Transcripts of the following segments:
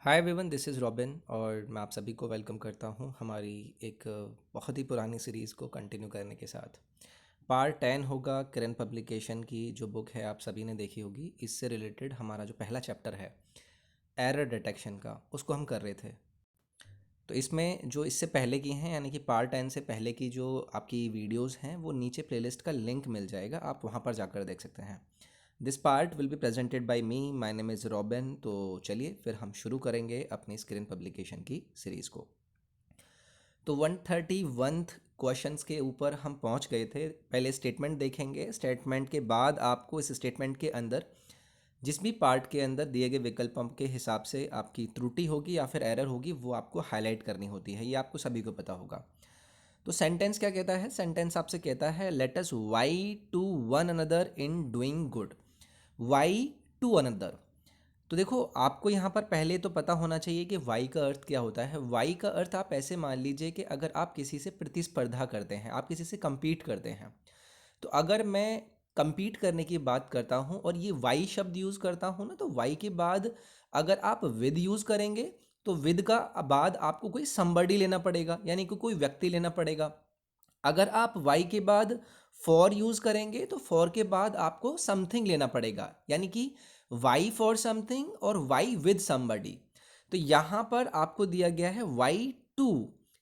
Hi everyone, this is robin और मैं आप सभी को वेलकम करता हूं हमारी एक बहुत ही पुरानी सीरीज़ को कंटिन्यू करने के साथ। पार्ट 10 होगा किरण पब्लिकेशन की जो बुक है, आप सभी ने देखी होगी। इससे रिलेटेड हमारा जो पहला चैप्टर है एरर डिटेक्शन का, उसको हम कर रहे थे। तो इसमें जो इससे पहले की हैं, यानी कि पार्ट 10 से पहले की जो आपकी वीडियोस हैं, वो नीचे प्लेलिस्ट का लिंक मिल जाएगा, आप वहाँ पर जाकर देख सकते हैं। This part will be presented by me, my name is robin. तो चलिए फिर हम शुरू करेंगे अपनी स्क्रीन पब्लिकेशन की सीरीज़ को। तो 131 क्वेश्चंस के ऊपर हम पहुंच गए थे। पहले स्टेटमेंट देखेंगे, स्टेटमेंट के बाद आपको इस स्टेटमेंट के अंदर जिस भी पार्ट के अंदर दिए गए विकल्पों के हिसाब से आपकी त्रुटि होगी या फिर एरर होगी, वो आपको हाईलाइट करनी होती है। ये आपको सभी को पता होगा। तो सेंटेंस क्या कहता है? सेंटेंस आपसे कहता है let us vie to one another in doing good. Vie to another. तो देखो, आपको यहाँ पर पहले तो पता होना चाहिए कि वाई का अर्थ क्या होता है। वाई का अर्थ आप ऐसे मान लीजिए कि अगर आप किसी से प्रतिस्पर्धा करते हैं, आप किसी से compete करते हैं। तो अगर मैं compete करने की बात करता हूँ और ये वाई शब्द यूज़ करता हूँ ना, तो वाई के बाद अगर आप विद यूज़ करेंगे तो विद का बाद आपको कोई somebody लेना पड़ेगा, यानी कि कोई व्यक्ति लेना पड़ेगा। अगर आप वाई के बाद फॉर यूज करेंगे तो फॉर के बाद आपको समथिंग लेना पड़ेगा, यानी कि वाई फॉर समथिंग और वाई विद समबडी। तो यहां पर आपको दिया गया है वाई टू,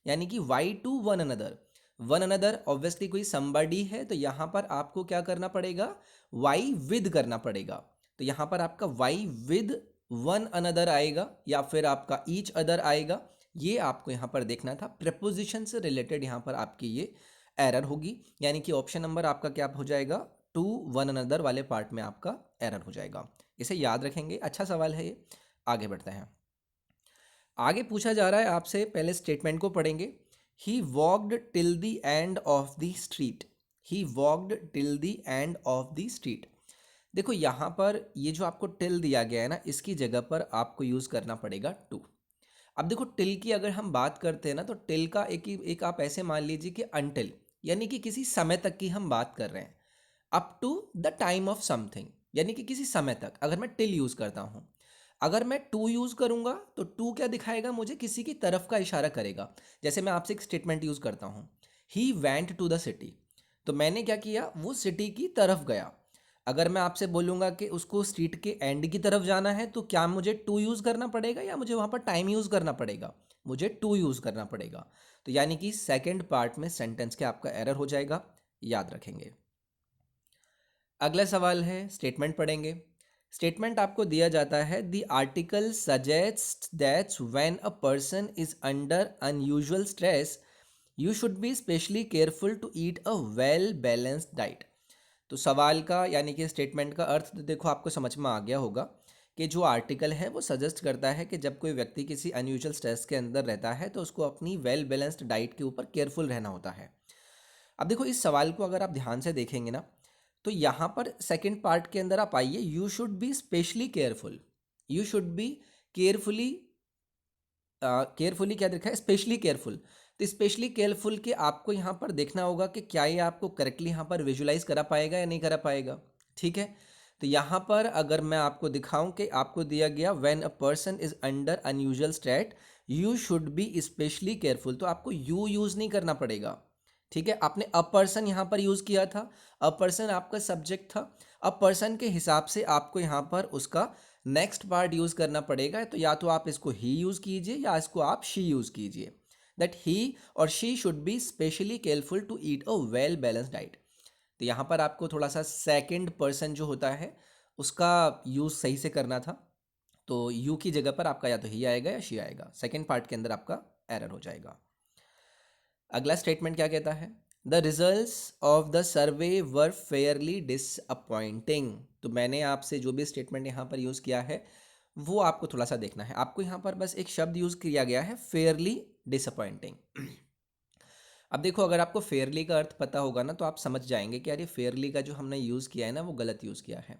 यानी कि vie to one another. One another obviously कोई समबडी है, तो यहां पर आपको क्या करना पड़ेगा? वाई विद करना पड़ेगा। तो यहां पर आपका वाई विद वन अनदर आएगा या फिर आपका ईच अदर आएगा। ये आपको यहाँ पर देखना था। प्रेपोजिशन से रिलेटेड यहाँ पर आपकी ये एरर होगी, यानी कि ऑप्शन नंबर आपका क्या हो जाएगा? टू वन अनदर वाले पार्ट में आपका एरर हो जाएगा। इसे याद रखेंगे, अच्छा सवाल है ये। आगे बढ़ते हैं। आगे पूछा जा रहा है आपसे, पहले स्टेटमेंट को पढ़ेंगे। He walked till the end of the street. He walked till the end of the street. देखो यहाँ पर ये जो आपको टिल दिया गया है ना, इसकी जगह पर आपको यूज़ करना पड़ेगा टू। अब देखो, टिल की अगर हम बात करते हैं ना, तो टिल का एक आप ऐसे मान लीजिए कि अनटिल, यानी कि किसी समय तक की हम बात कर रहे हैं। Up to the time of something, यानी कि किसी समय तक अगर मैं टिल यूज करता हूं। अगर मैं टू यूज करूंगा तो टू क्या दिखाएगा? मुझे किसी की तरफ का इशारा करेगा। जैसे मैं आपसे एक स्टेटमेंट यूज करता हूं, he went to the city. तो मैंने क्या किया? वो सिटी की तरफ गया। अगर मैं आपसे बोलूंगा कि उसको स्ट्रीट के एंड की तरफ जाना है, तो क्या मुझे टू यूज करना पड़ेगा या मुझे वहां पर टाइम यूज करना पड़ेगा? मुझे टू यूज करना पड़ेगा। तो यानी कि सेकेंड पार्ट में सेंटेंस के आपका एरर हो जाएगा, याद रखेंगे। अगला सवाल है, स्टेटमेंट पढ़ेंगे। स्टेटमेंट आपको दिया जाता है the article suggest that when a person is under unusual stress you should be specially careful to eat a well balanced diet. तो सवाल का यानी कि स्टेटमेंट का अर्थ तो देखो आपको समझ में आ गया होगा कि जो आर्टिकल है वो सजेस्ट करता है कि जब कोई व्यक्ति किसी अनयूजुअल स्ट्रेस के अंदर रहता है तो उसको अपनी वेल बैलेंस्ड डाइट के ऊपर केयरफुल रहना होता है। अब देखो, इस सवाल को अगर आप ध्यान से देखेंगे ना, तो यहाँ पर सेकंड पार्ट के अंदर आप आइए, you should be specially careful. You should be carefully, carefully क्या देखा है? Specially careful. तो स्पेशली केयरफुल के आपको यहाँ पर देखना होगा कि क्या ये आपको करेक्टली यहाँ पर विजुलाइज करा पाएगा या नहीं करा पाएगा। ठीक है, तो यहाँ पर अगर मैं आपको दिखाऊं कि आपको दिया गया when a person is under unusual state you should be specially careful, तो आपको यू यूज नहीं करना पड़ेगा। ठीक है, आपने अ पर्सन यहाँ पर यूज किया था। अ पर्सन आपका सब्जेक्ट था। अ पर्सन के हिसाब से आपको यहाँ पर उसका नेक्स्ट पार्ट यूज करना पड़ेगा। तो या तो आप इसको ही यूज कीजिए या इसको आप शी यूज कीजिए। दैट ही और she should be specially careful to eat a well balance diet. तो यहाँ पर आपको थोड़ा सा सेकंड पर्सन जो होता है उसका यूज सही से करना था। तो यू की जगह पर आपका या तो ही आएगा या शी आएगा। सेकंड पार्ट के अंदर आपका एरर हो जाएगा। अगला स्टेटमेंट क्या कहता है? The results of the survey were Fairlie disappointing. तो मैंने आपसे जो भी स्टेटमेंट यहाँ पर यूज़ किया है वो आपको थोड़ा सा देखना है। आपको यहाँ पर बस एक शब्द यूज़ किया गया है, फेयरली डिसअपॉइंटिंग। अब देखो, अगर आपको फेयरली का अर्थ पता होगा ना, तो आप समझ जाएंगे कि यार ये फेयरली का जो हमने यूज़ किया है ना, वो गलत यूज़ किया है।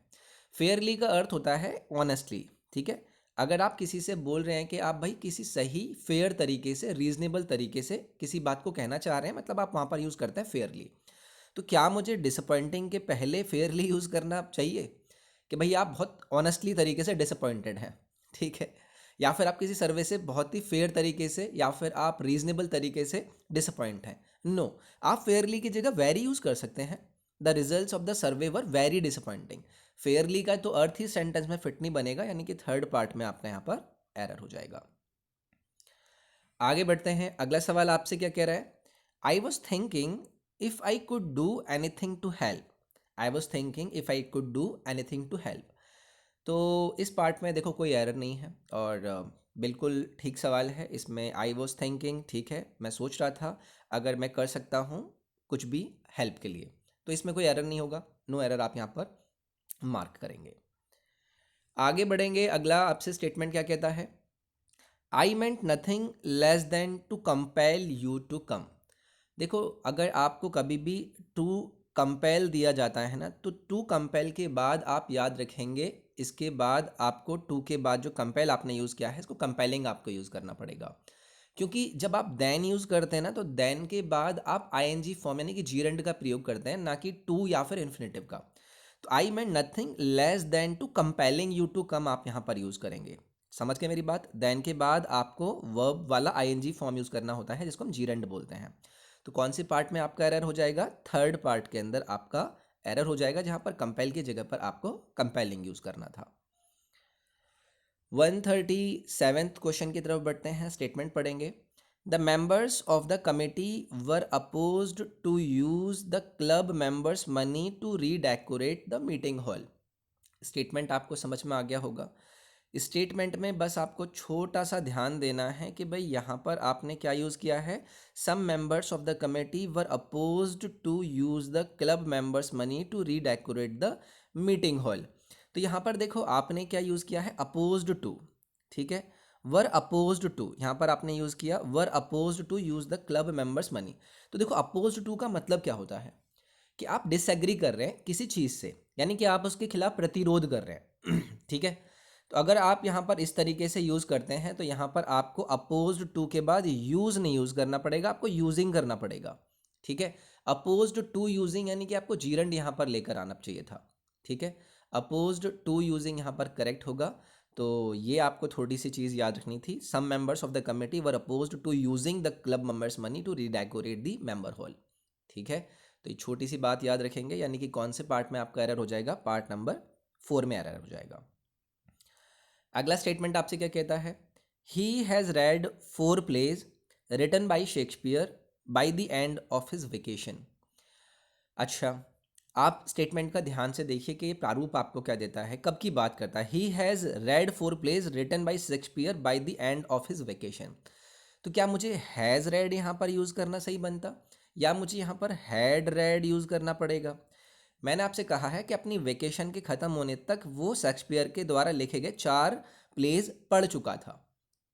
फेयरली का अर्थ होता है ऑनेस्टली। ठीक है, अगर आप किसी से बोल रहे हैं कि आप भाई किसी सही फेयर तरीके से, रीजनेबल तरीके से किसी बात को कहना चाह रहे हैं, मतलब आप वहाँ पर यूज़ करते हैं फेयरली। तो क्या मुझे डिसअपॉइंटिंग के पहले फेयरली यूज़ करना चाहिए कि भाई आप बहुत ऑनेस्टली तरीके से डिसअपॉइंटेड हैं? ठीक है, या फिर आप किसी सर्वे से बहुत ही फेयर तरीके से या फिर आप रीजनेबल तरीके से डिसअपॉइंट हैं। नो, आप फेयरली की जगह वेरी यूज कर सकते हैं। The results of the survey were very disappointing. Fairlie का तो अर्थ ही सेंटेंस में फिट नहीं बनेगा, यानी कि थर्ड पार्ट में आपका यहाँ पर एरर हो जाएगा। आगे बढ़ते हैं, अगला सवाल आपसे क्या कह रहा है। I was thinking if I could do anything to help. I was thinking if I could do anything to help. तो इस पार्ट में देखो कोई एरर नहीं है और बिल्कुल ठीक सवाल है। इसमें आई वॉज थिंकिंग ठीक है, मैं सोच रहा था अगर मैं कर सकता हूँ कुछ भी हेल्प के लिए, तो इसमें कोई एरर नहीं होगा। नो एरर आप यहाँ पर मार्क करेंगे। आगे बढ़ेंगे, अगला आपसे स्टेटमेंट क्या कहता है। I meant nothing less than to compel you to come. देखो, अगर आपको कभी भी टू कंपेल दिया जाता है ना, तो टू कंपेल के बाद आप याद रखेंगे, इसके बाद आपको टू के बाद जो कंपेल आपने यूज़ किया है इसको कंपेलिंग आपको यूज़ करना पड़ेगा। क्योंकि जब आप देन यूज़ करते हैं ना, तो देन के बाद आप आईएनजी फॉर्म यानी कि जीरंड का प्रयोग करते हैं, ना कि टू या फिर इन्फिनेटिव का। तो I meant nothing less than to compelling you to come आप यहाँ पर यूज़ करेंगे। समझ के मेरी बात, देन के बाद आपको वर्ब वाला आईएनजी फॉर्म यूज़ करना होता है, जिसको हम जीरंड बोलते हैं। तो कौन सी पार्ट में आपका एरर हो जाएगा, थर्ड पार्ट के अंदर आपका एरर हो जाएगा, जहां पर कंपेल की जगह पर आपको कंपेलिंग यूज करना था। 137th क्वेश्चन की तरफ बढ़ते हैं, स्टेटमेंट पढ़ेंगे। The members of the committee were opposed to use the club members money to redecorate the meeting hall. Statement आपको समझ में आ गया होगा। स्टेटमेंट में बस आपको छोटा सा ध्यान देना है कि भाई यहाँ पर आपने क्या यूज़ किया है। Some members of the committee were opposed to use the club members money to redecorate the meeting hall. तो यहाँ पर देखो आपने क्या यूज़ किया है, अपोज्ड टू। ठीक है, वर अपोज्ड टू यहाँ पर आपने यूज़ किया, were opposed to use the club members money. तो देखो अपोज्ड टू का मतलब क्या होता है कि आप डिसएग्री कर रहे हैं किसी चीज़ से, यानी कि आप उसके खिलाफ प्रतिरोध कर रहे हैं। ठीक है, तो अगर आप यहाँ पर इस तरीके से यूज़ करते हैं तो यहाँ पर आपको अपोज्ड टू के बाद यूज़ नहीं यूज़ करना पड़ेगा, आपको यूजिंग करना पड़ेगा। ठीक है, अपोज्ड टू यूजिंग यानी कि आपको जीरंड यहाँ पर लेकर आना चाहिए था। ठीक है, अपोज्ड टू यूजिंग यहाँ पर करेक्ट होगा। तो ये आपको थोड़ी सी चीज़ याद रखनी थी। Some members of the committee were opposed to using the club members money to redecorate the member hall. ठीक है, तो ये छोटी सी बात याद रखेंगे, यानी कि कौन से पार्ट में आपका एरर हो जाएगा, पार्ट नंबर 4 में एरर हो जाएगा। अगला स्टेटमेंट आपसे क्या कहता है। He has read 4 plays written by Shakespeare by the end of his vacation. अच्छा, आप स्टेटमेंट का ध्यान से देखिए कि ये प्रारूप आपको क्या देता है, कब की बात करता है। He has read 4 plays written by Shakespeare by the end of his vacation. तो क्या मुझे हैज़ रेड यहाँ पर यूज़ करना सही बनता, या मुझे यहाँ पर हैड रेड यूज़ करना पड़ेगा। मैंने आपसे कहा है कि अपनी वेकेशन के ख़त्म होने तक वो शेक्सपियर के द्वारा लिखे गए 4 प्लेज पढ़ चुका था।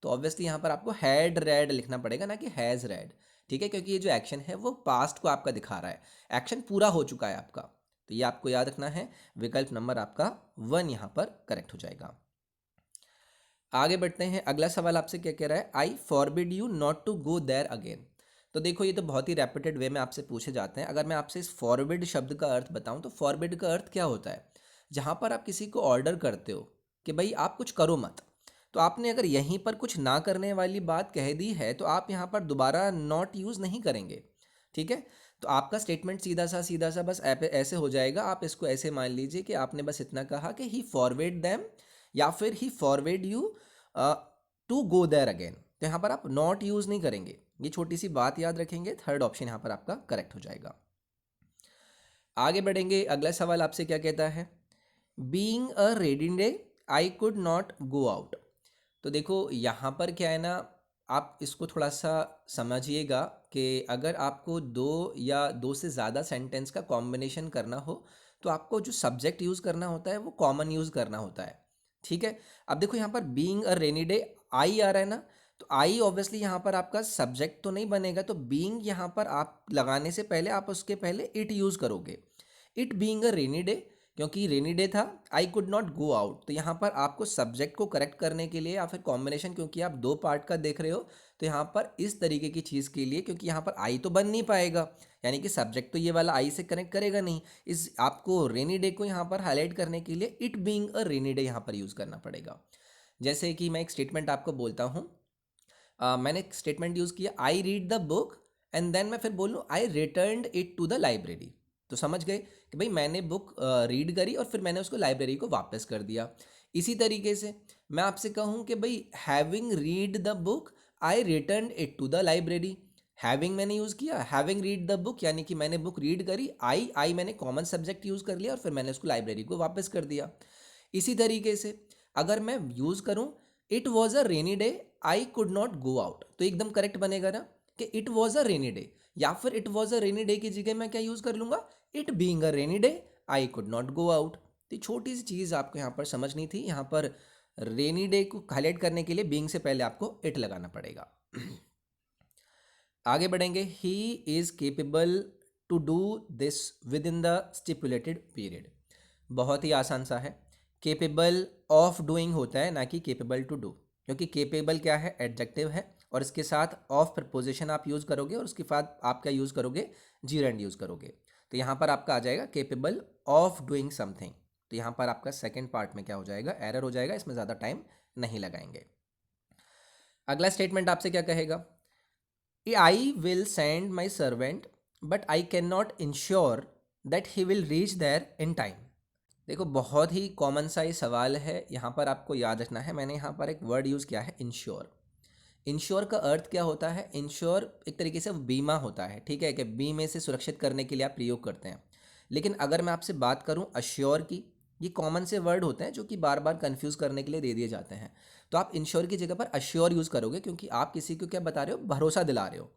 तो ऑब्वियसली यहाँ पर आपको हैड रेड लिखना पड़ेगा, ना कि हैज़ रेड। ठीक है, क्योंकि ये जो एक्शन है वो पास्ट को आपका दिखा रहा है, एक्शन पूरा हो चुका है आपका। तो ये आपको याद रखना है। विकल्प नंबर आपका 1 यहाँ पर करेक्ट हो जाएगा। आगे बढ़ते हैं, अगला सवाल आपसे क्या कह रहा है। I forbid you not to go there again. तो देखो ये तो बहुत ही रैपिटेड वे में आपसे पूछे जाते हैं। अगर मैं आपसे इस फॉरबिड शब्द का अर्थ बताऊं तो फॉरबिड का अर्थ क्या होता है, जहां पर आप किसी को ऑर्डर करते हो कि भाई आप कुछ करो मत, तो आपने अगर यहीं पर कुछ ना करने वाली बात कह दी है तो आप यहाँ पर दोबारा नॉट यूज़ नहीं करेंगे। ठीक है, तो आपका स्टेटमेंट सीधा सा बस ऐसे हो जाएगा। आप इसको ऐसे मान लीजिए कि आपने बस इतना कहा कि ही फॉरवर्ड देम या फिर he forward you to go there again. तो यहाँ पर आप नॉट यूज़ नहीं करेंगे, ये छोटी सी बात याद रखेंगे। थर्ड ऑप्शन यहाँ पर आपका करेक्ट हो जाएगा। आगे बढ़ेंगे, अगला सवाल आपसे क्या कहता है। Being a ready day I could not go out. तो देखो यहाँ पर क्या है ना, आप इसको थोड़ा सा समझिएगा कि अगर आपको दो या दो से ज़्यादा सेंटेंस का कॉम्बिनेशन करना हो तो आपको जो सब्जेक्ट यूज़ करना होता है वो कॉमन यूज़ करना होता है। ठीक है, अब देखो यहाँ पर being a rainy day I आ रहा है ना, तो आई ऑब्वियसली यहाँ पर आपका सब्जेक्ट तो नहीं बनेगा, तो बीइंग यहाँ पर आप लगाने से पहले आप उसके पहले इट यूज़ करोगे। It being a rainy day, क्योंकि रेनी डे था, I could not go out, तो यहाँ पर आपको सब्जेक्ट को करेक्ट करने के लिए या फिर कॉम्बिनेशन, क्योंकि आप दो पार्ट का देख रहे हो, तो यहाँ पर इस तरीके की चीज़ के लिए, क्योंकि यहाँ पर आई तो बन नहीं पाएगा, यानी कि सब्जेक्ट तो ये वाला आई से कनेक्ट करेगा नहीं, इस आपको रेनी डे को यहाँ पर हाईलाइट करने के लिए it being a rainy day यहाँ पर यूज़ करना पड़ेगा। जैसे कि मैं एक स्टेटमेंट आपको बोलता हूँ, मैंने एक स्टेटमेंट यूज़ किया, I read the book, and then मैं फिर बोलूँ I return it to the library. तो समझ गए कि भाई मैंने बुक रीड करी और फिर मैंने उसको लाइब्रेरी को वापस कर दिया। इसी तरीके से मैं आपसे कहूँ कि भाई having read the book, I return it to the library. Having मैंने यूज़ किया, हैविंग रीड द बुक यानी कि मैंने बुक रीड करी, आई मैंने कॉमन सब्जेक्ट यूज़ कर लिया और फिर मैंने उसको लाइब्रेरी को वापस कर दिया। इसी तरीके से अगर मैं यूज़ करूँ it was a rainy day, I could not go out, तो एकदम करेक्ट बनेगा ना कि it was a rainy day. या फिर it was a rainy day की जगह मैं क्या यूज़ कर लूँगा, it being a rainy day I could not go out. तो छोटी सी चीज़ आपको यहाँ पर समझनी थी। यहाँ पर रेनी डे को हाईलाइट करने के लिए बीइंग से पहले आपको इट लगाना पड़ेगा। आगे बढ़ेंगे। He is capable to do this within the stipulated period. बहुत ही आसान सा है। केपेबल ऑफ डूइंग होता है, ना कि केपेबल टू डू, क्योंकि केपेबल क्या है, एडजेक्टिव है और इसके साथ ऑफ प्रपोजिशन आप यूज़ करोगे और उसके बाद आप क्या यूज़ करोगे, जीरेंड यूज़ करोगे। तो यहाँ पर आपका आ जाएगा केपेबल ऑफ डूइंग समथिंग। तो यहाँ पर आपका सेकेंड पार्ट में क्या हो जाएगा, एरर हो जाएगा, इसमें ज़्यादा टाइम नहीं लगाएंगे। अगला स्टेटमेंट आपसे क्या कहेगा, I will send my servant, but I cannot ensure that he will reach there in time. देखो बहुत ही कॉमन सा ये सवाल है, यहाँ पर आपको याद रखना है। मैंने यहाँ पर एक वर्ड यूज़ किया है, इंश्योर। इंश्योर का अर्थ क्या होता है, इंश्योर एक तरीके से बीमा होता है, ठीक है, कि बीमे से सुरक्षित करने के लिए आप प्रयोग करते हैं। लेकिन अगर मैं आपसे बात करूं अश्योर की, ये कॉमन से वर्ड होते हैं जो कि बार बार कंफ्यूज करने के लिए दे दिए जाते हैं। तो आप इंश्योर की जगह पर अश्योर यूज़ करोगे, क्योंकि आप किसी को क्या बता रहे हो, भरोसा दिला रहे हो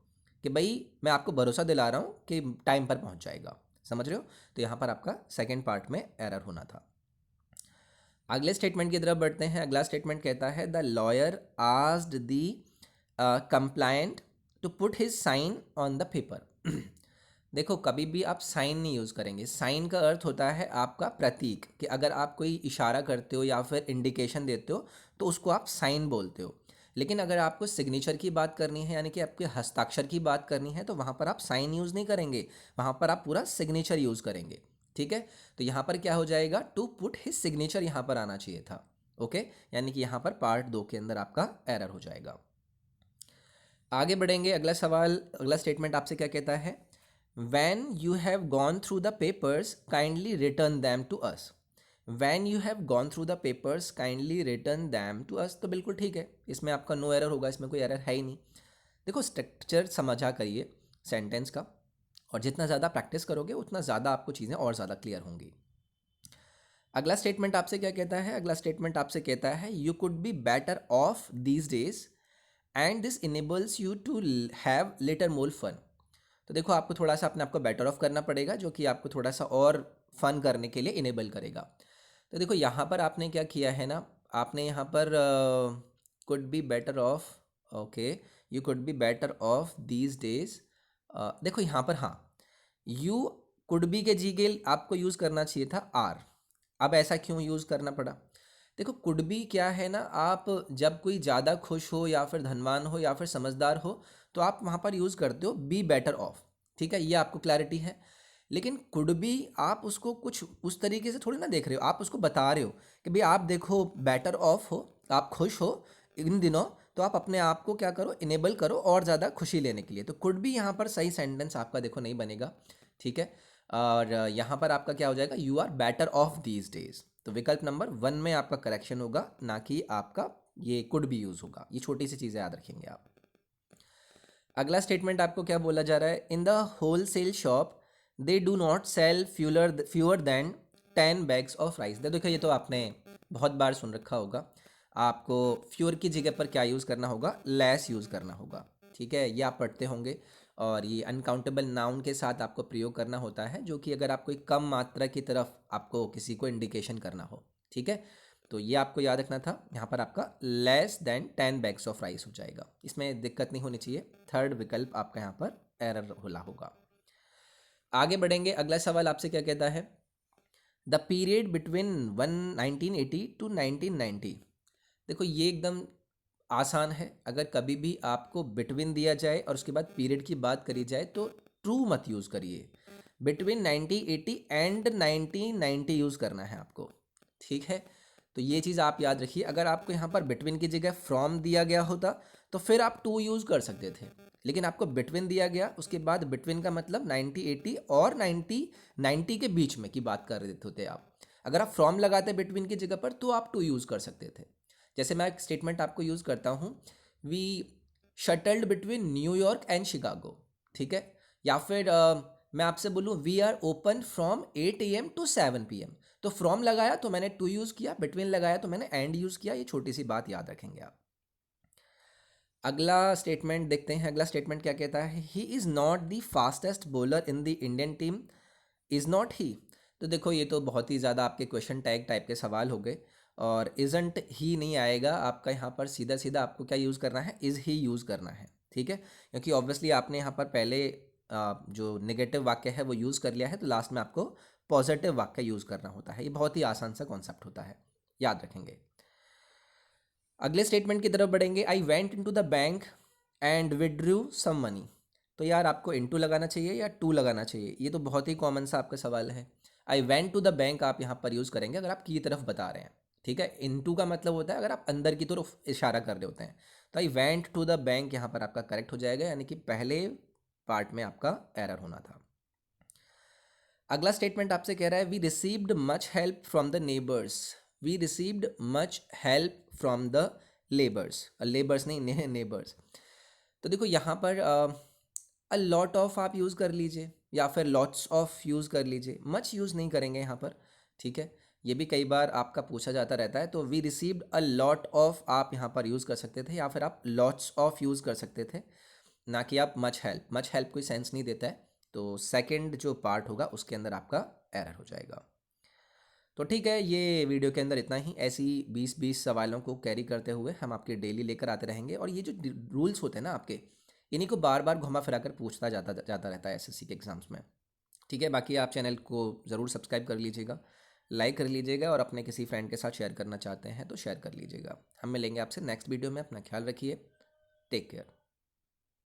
कि भाई मैं आपको भरोसा दिला रहा हूँ कि टाइम पर पहुँच जाएगा। समझ रहे हो? तो यहाँ पर आपका सेकेंड पार्ट में एरर होना था। अगले स्टेटमेंट की तरफ बढ़ते हैं। अगला स्टेटमेंट कहता है the lawyer asked the complainant to put his sign on the paper. देखो कभी भी आप साइन नहीं यूज़ करेंगे। साइन का अर्थ होता है आपका प्रतीक, कि अगर आप कोई इशारा करते हो या फिर इंडिकेशन देते हो तो उसको आप साइन बोलते हो। लेकिन अगर आपको सिग्नेचर की बात करनी है, यानी कि आपके हस्ताक्षर की बात करनी है, तो वहाँ पर आप साइन यूज़ नहीं करेंगे, वहाँ पर आप पूरा सिग्नेचर यूज़ करेंगे। ठीक है, तो यहाँ पर क्या हो जाएगा, टू पुट हिज सिग्नेचर यहाँ पर आना चाहिए था। ओके, यानी कि यहाँ पर पार्ट 2 के अंदर आपका एरर हो जाएगा। आगे बढ़ेंगे। अगला सवाल, अगला स्टेटमेंट आपसे क्या कहता है, when you have gone through the papers kindly return them to us. When you have gone through the papers kindly return them to us, तो बिल्कुल ठीक है, इसमें आपका नो एरर होगा, इसमें कोई एरर है ही नहीं। देखो स्ट्रक्चर समझा करिए सेंटेंस का, और जितना ज़्यादा प्रैक्टिस करोगे उतना ज़्यादा आपको चीज़ें और ज़्यादा क्लियर होंगी। अगला स्टेटमेंट आपसे क्या कहता है, अगला स्टेटमेंट आपसे कहता है you could be better off these days and this enables you to have little more fun. तो देखो आपको थोड़ा सा अपने आपको बेटर ऑफ करना पड़ेगा, जो कि आपको थोड़ा सा और फन करने के लिए इनेबल करेगा। तो देखो यहाँ पर आपने क्या किया है ना, आपने यहाँ पर could be better of, okay, you could be better off these days. देखो यहाँ पर हाँ, यू कुड बी के जी आपको यूज़ करना चाहिए था आर। अब ऐसा क्यों यूज़ करना पड़ा, देखो कुड बी क्या है ना, आप जब कोई ज़्यादा खुश हो या फिर धनवान हो या फिर समझदार हो तो आप वहाँ पर यूज़ करते हो बी बेटर ऑफ। ठीक है, ये आपको क्लैरिटी है। लेकिन कुड बी आप उसको कुछ उस तरीके से थोड़ी ना देख रहे हो, आप उसको बता रहे हो कि भाई आप देखो बेटर ऑफ हो, आप खुश हो इन दिनों, तो आप अपने आप को क्या करो, इनेबल करो और ज़्यादा खुशी लेने के लिए। तो कुड बी यहाँ पर सही सेंटेंस आपका देखो नहीं बनेगा। ठीक है, और यहाँ पर आपका क्या हो जाएगा, you are better off these days. तो विकल्प नंबर 1 में आपका करेक्शन होगा, ना कि आपका ये कुड भी यूज़ होगा। ये छोटी सी चीज़ें याद रखेंगे आप। अगला स्टेटमेंट आपको क्या बोला जा रहा है, in the wholesale shop they do not sell fewer than 10 bags of rice. देखो ये तो आपने बहुत बार सुन रखा होगा। आपको फ्यूअर की जगह पर क्या यूज़ करना होगा, लेस यूज़ करना होगा। ठीक है, ये आप पढ़ते होंगे। और ये अनकाउंटेबल नाउन के साथ आपको प्रयोग करना होता है, जो कि अगर आपको एक कम मात्रा की तरफ आपको किसी को इंडिकेशन करना हो। ठीक है, तो ये आपको याद रखना था। यहाँ पर आपका less than 10 bags of rice हो जाएगा, इसमें दिक्कत नहीं होनी चाहिए। थर्ड विकल्प आपका यहाँ पर एरर होला होगा। आगे बढ़ेंगे। अगला सवाल आपसे क्या कहता है, द पीरियड बिटवीन 1980 टू 1990। देखो ये एकदम आसान है। अगर कभी भी आपको बिटवीन दिया जाए और उसके बाद पीरियड की बात करी जाए तो ट्रू मत यूज़ करिए, बिटवीन 1980 एंड 1990 यूज़ करना है आपको। ठीक है, तो ये चीज़ आप याद रखिए। अगर आपको यहाँ पर बिटवीन की जगह फ्रॉम दिया गया होता तो फिर आप टू यूज़ कर सकते थे, लेकिन आपको बिटवीन दिया गया, उसके बाद बिटवीन का मतलब 90 80 और 90 90 के बीच में की बात कर रहे होते आप। अगर आप फ्रॉम लगाते बिटवीन की जगह पर तो आप टू यूज़ कर सकते थे। जैसे मैं एक स्टेटमेंट आपको यूज़ करता हूँ, we shuttled between New York and Chicago, ठीक है। या फिर मैं आपसे बोलूँ we are open from 8 AM to 7 PM, तो फ्रॉम लगाया तो मैंने टू यूज़ किया, बिटवीन लगाया तो मैंने एंड यूज़ किया। ये छोटी सी बात याद रखेंगे आप। अगला स्टेटमेंट देखते हैं। अगला स्टेटमेंट क्या कहता है, he is not the fastest bowler in the Indian team, is not ही। तो देखो ये तो बहुत ही ज़्यादा आपके क्वेश्चन टैग टाइप के सवाल हो गए, और इज़ंट ही नहीं आएगा आपका यहाँ पर। सीधा सीधा आपको क्या यूज़ करना है, इज़ ही यूज़ करना है, ठीक है। क्योंकि ऑब्वियसली आपने यहाँ पर पहले जो नेगेटिव वाक्य है वो यूज़ कर लिया है, तो लास्ट में आपको पॉजिटिव वाक्य यूज़ करना होता है। ये बहुत ही आसान सा कॉन्सेप्ट होता है, याद रखेंगे। अगले स्टेटमेंट की तरफ बढ़ेंगे। I went into the bank and withdrew some money. तो यार आपको इनटू लगाना चाहिए या टू लगाना चाहिए, ये तो बहुत ही कॉमन सा आपका सवाल है। I went to the bank आप यहाँ पर यूज़ करेंगे अगर आप की तरफ बता रहे हैं, ठीक है। इनटू का मतलब होता है अगर आप अंदर की तरफ इशारा कर रहे होते हैं। तो I went to the bank यहाँ पर आपका करेक्ट हो जाएगा, यानी कि पहले पार्ट में आपका एरर होना था। अगला स्टेटमेंट आपसे कह रहा है we received much help from the neighbours. We received much help from the labours, labours नहीं नेबर्स। तो देखो यहाँ पर अ लॉट ऑफ आप यूज़ कर लीजिए या फिर लॉट्स ऑफ यूज़ कर लीजिए, मच यूज़ नहीं करेंगे यहाँ पर, ठीक है। ये भी कई बार आपका पूछा जाता रहता है, तो we received a lot of आप यहाँ पर यूज़ कर सकते थे, या फिर आप लॉट्स ऑफ यूज़ कर सकते थे, ना कि आप मच हेल्प। मच हेल्प कोई सेंस नहीं देता है, तो सेकंड जो पार्ट होगा उसके अंदर आपका एरर हो जाएगा। तो ठीक है, ये वीडियो के अंदर इतना ही। ऐसी 20-20 सवालों को कैरी करते हुए हम आपके डेली लेकर आते रहेंगे, और ये जो रूल्स होते हैं ना आपके, इन्हीं को बार बार घुमा फिरा कर पूछता जाता जाता रहता है एसएससी के एग्ज़ाम्स में, ठीक है। बाकी आप चैनल को ज़रूर सब्सक्राइब कर लीजिएगा, लाइक कर लीजिएगा, और अपने किसी फ्रेंड के साथ शेयर करना चाहते हैं तो शेयर कर लीजिएगा। हम मिलेंगे आपसे नेक्स्ट वीडियो में। अपना ख्याल रखिए, टेक केयर।